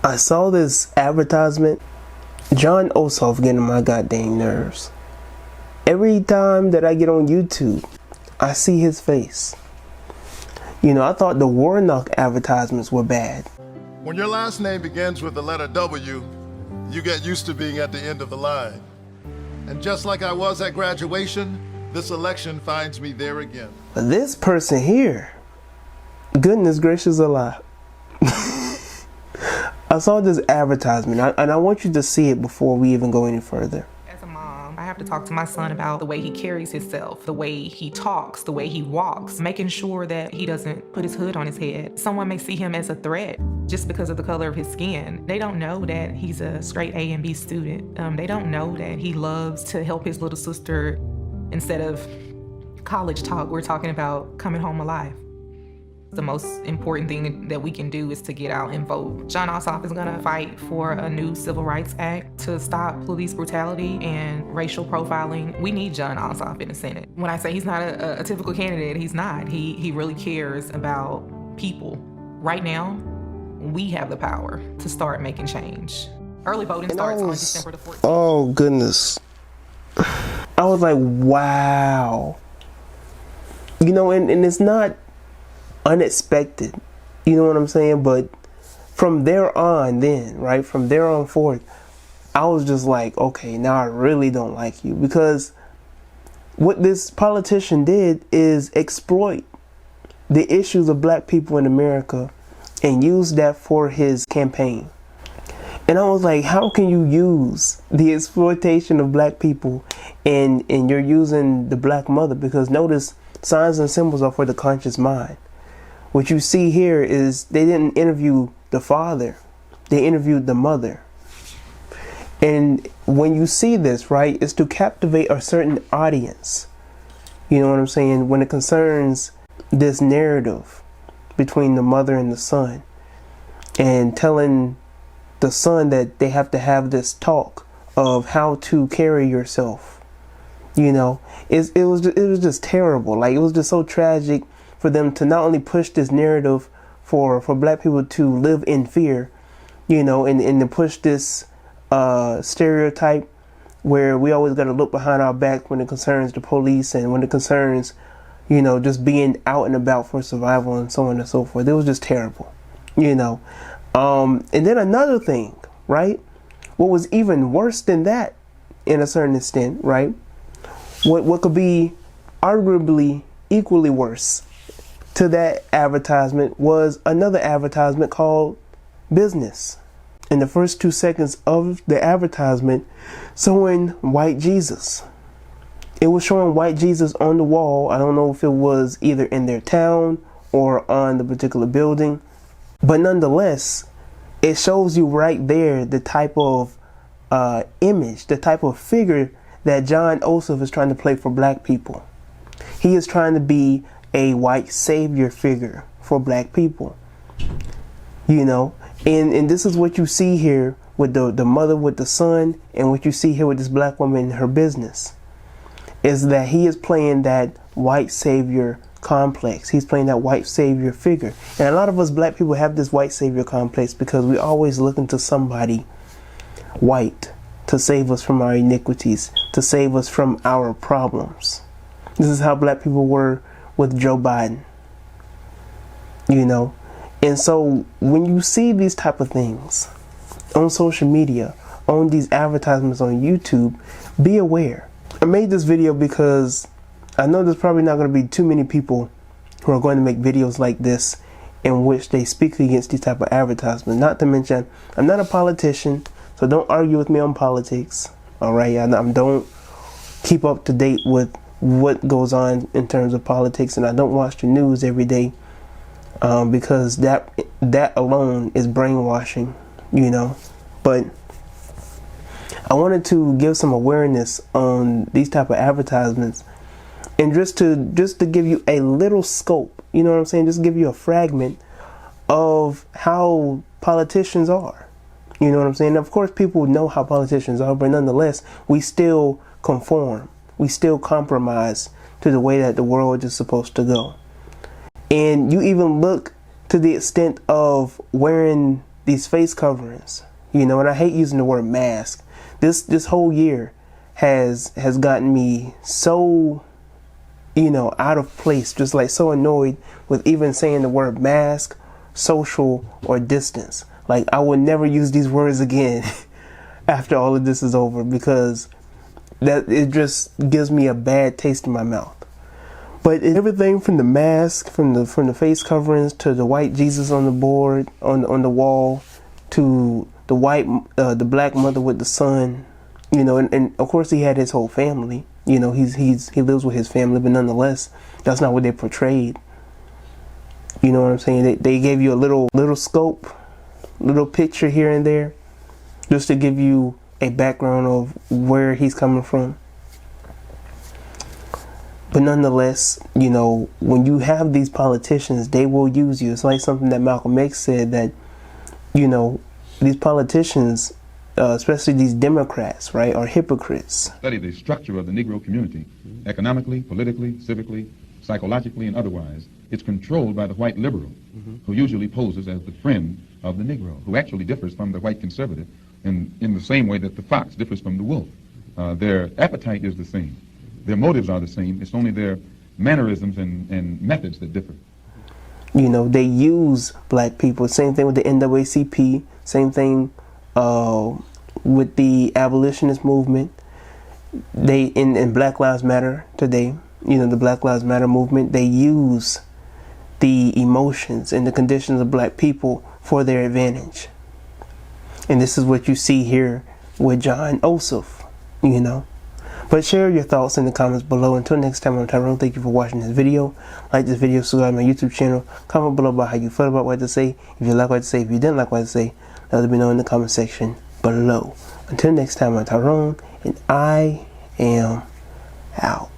I saw this advertisement. John Ossoff getting on my goddamn nerves. Every time that I get on YouTube, I see his face. You know, I thought the Warnock advertisements were bad. When your last name begins with the letter W, you get used to being at the end of the line. And just like I was at graduation, this election finds me there again. But this person here, goodness gracious alive. I saw this advertisement, and I want you to see it before we even go any further. As a mom, I have to talk to my son about the way he carries himself, the way he talks, the way he walks, making sure that he doesn't put his hood on his head. Someone may see him as a threat just because of the color of his skin. They don't know that he's a straight A and B student. They don't know that he loves to help his little sister. Instead of college talk, we're talking about coming home alive. The most important thing that we can do is to get out and vote. John Ossoff is gonna fight for a new Civil Rights Act to stop police brutality and racial profiling. We need John Ossoff in the Senate. When I say he's not a typical candidate, he's not. He really cares about people. Right now, we have the power to start making change. Early voting starts on December the 14th. Oh goodness. I was like, wow. You know, and it's not unexpected, you know what I'm saying? But from there on then, right, from there on forth, I was just like, okay, now I really don't like you. Because what this politician did is exploit the issues of black people in America and use that for his campaign. And I was like, how can you use the exploitation of black people and you're using the black mother? Because notice, signs and symbols are for the conscious mind. What you see here is they didn't interview the father, they interviewed the mother. And when you see this, right, it's to captivate a certain audience. You know what I'm saying? When it concerns this narrative between the mother and the son, and telling the son that they have to have this talk of how to carry yourself. You know, it was just terrible. Like, it was just so tragic for them to not only push this narrative for black people to live in fear, you know, and to push this stereotype where we always got to look behind our back when it concerns the police and when it concerns, you know, just being out and about for survival and so on and so forth. It was just terrible, you know. And then another thing, right? What was even worse than that, in a certain extent, right? What could be arguably equally worse to that advertisement was another advertisement called Business. In the first 2 seconds of the advertisement, showing white Jesus. It was showing white Jesus on the wall. I don't know if it was either in their town or on the particular building, but nonetheless, it shows you right there the type of image, the type of figure that John Ossoff is trying to play for black people. He is trying to be a white savior figure for black people, you know, and this is what you see here with the mother with the son, and what you see here with this black woman in her business is that he is playing that white savior complex. He's playing that white savior figure, and a lot of us black people have this white savior complex because we always looking to somebody white to save us from our iniquities, to save us from our problems. This is how black people were with Joe Biden, you know. And so when you see these type of things on social media, on these advertisements on YouTube, be aware. I made this video because I know there's probably not going to be too many people who are going to make videos like this in which they speak against these type of advertisements. Not to mention, I'm not a politician, so don't argue with me on politics. All right, I don't keep up to date with what goes on in terms of politics, and I don't watch the news every day because that alone is brainwashing, you know. But I wanted to give some awareness on these type of advertisements, and just to give you a little scope, you know what I'm saying, just give you a fragment of how politicians are. You know what I'm saying? Of course, people know how politicians are, but nonetheless, we still conform. We still compromise to the way that the world is supposed to go. And you even look to the extent of wearing these face coverings, you know, and I hate using the word mask. This whole year has gotten me so, you know, out of place, just like so annoyed with even saying the word mask, social, or distance. Like, I will never use these words again after all of this is over, because that it just gives me a bad taste in my mouth. But everything from the mask, from the face coverings, to the white Jesus on the board, on the wall, to the black mother with the son, you know, and of course he had his whole family. You know, he lives with his family, but nonetheless, that's not what they portrayed. You know what I'm saying? They gave you a little scope, little picture here and there, just to give you a background of where he's coming from. But nonetheless, you know, when you have these politicians, they will use you. It's like something that Malcolm X said, that, you know, these politicians, especially these Democrats, right, are hypocrites. Study the structure of the Negro community, economically, politically, civically, psychologically, and otherwise. It's controlled by the white liberal, who usually poses as the friend of the Negro, who actually differs from the white conservative in the same way that the fox differs from the wolf. Their appetite is the same. Their motives are the same. It's only their mannerisms and methods that differ. You know, they use black people. Same thing with the NAACP. Same thing with the abolitionist movement. They in Black Lives Matter today, you know, the Black Lives Matter movement, they use the emotions and the conditions of black people for their advantage. And this is what you see here with John Ossoff, you know. But share your thoughts in the comments below. Until next time, I'm Tyrone. Thank you for watching this video. Like this video, subscribe to my YouTube channel. Comment below about how you felt about what I had to say. If you like what I had to say, if you didn't like what I had to say, let me know in the comment section below. Until next time, I'm Tyrone, and I am out.